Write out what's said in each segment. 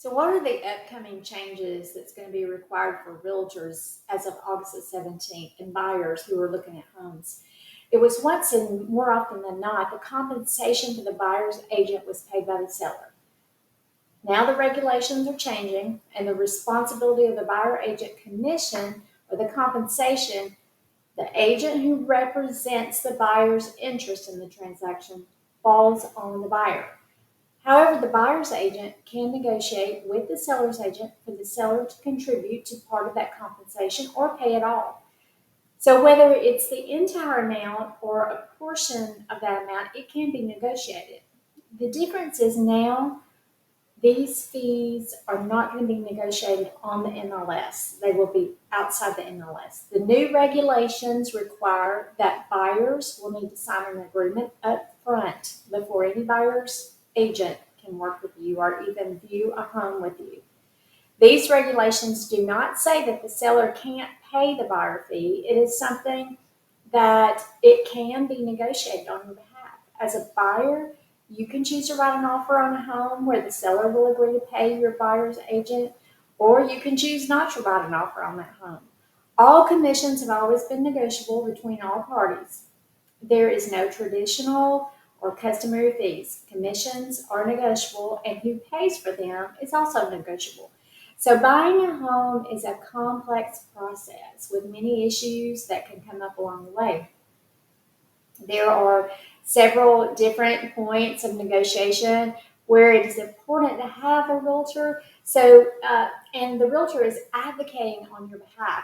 So what are the upcoming changes that's going to be required for realtors as of August the 17th and buyers who are looking at homes? It was once, and more often than not, the compensation for the buyer's agent was paid by the seller. Now the regulations are changing, and the responsibility of the buyer agent commission or the compensation, the agent who represents the buyer's interest in the transaction, falls on the buyer. However, the buyer's agent can negotiate with the seller's agent for the seller to contribute to part of that compensation or pay it all. So whether it's the entire amount or a portion of that amount, it can be negotiated. The difference is now these fees are not going to be negotiated on the MLS. They will be outside the MLS. The new regulations require that buyers will need to sign an agreement up front before any buyer's agent can work with you or even view a home with you. These regulations do not say that the seller can't pay the buyer fee. It is something that it can be negotiated on your behalf. As a buyer, you can choose to write an offer on a home where the seller will agree to pay your buyer's agent, or you can choose not to write an offer on that home. All commissions have always been negotiable between all parties. There is no traditional or customary fees. Commissions are negotiable, and who pays for them is also negotiable. So buying a home is a complex process with many issues that can come up along the way. There are several different points of negotiation where it is important to have a realtor. And the realtor is advocating on your behalf.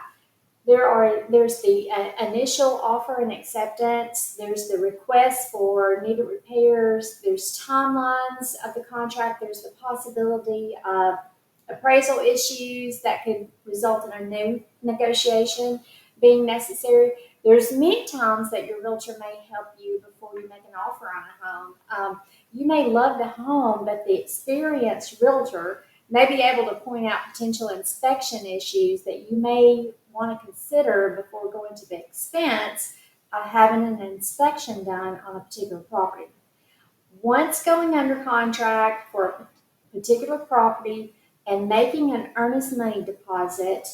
There's the initial offer and acceptance. There's the request for needed repairs. There's timelines of the contract. There's the possibility of appraisal issues that could result in a new negotiation being necessary. There's many times that your realtor may help you before you make an offer on a home. You may love the home, but the experienced realtor may be able to point out potential inspection issues that you may want to consider before going to the expense of having an inspection done on a particular property. Once going under contract for a particular property and making an earnest money deposit,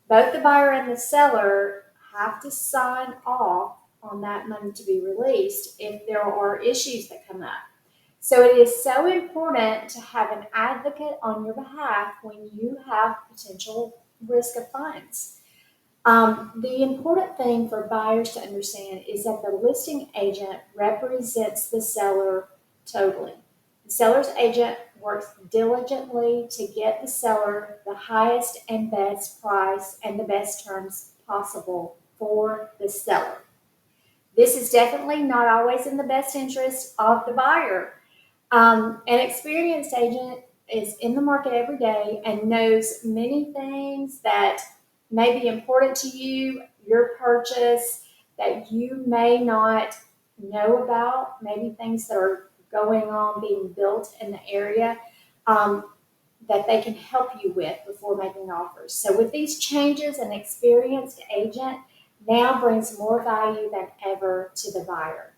both the buyer and the seller have to sign off on that money to be released if there are issues that come up. So it is so important to have an advocate on your behalf when you have potential risk of fines. The important thing for buyers to understand is that the listing agent represents the seller totally. The seller's agent works diligently to get the seller the highest and best price and the best terms possible for the seller. This is definitely not always in the best interest of the buyer. An experienced agent is in the market every day and knows many things that may be important to you, your purchase, that you may not know about, maybe things that are going on being built in the area that they can help you with before making offers. So with these changes, an experienced agent now brings more value than ever to the buyer.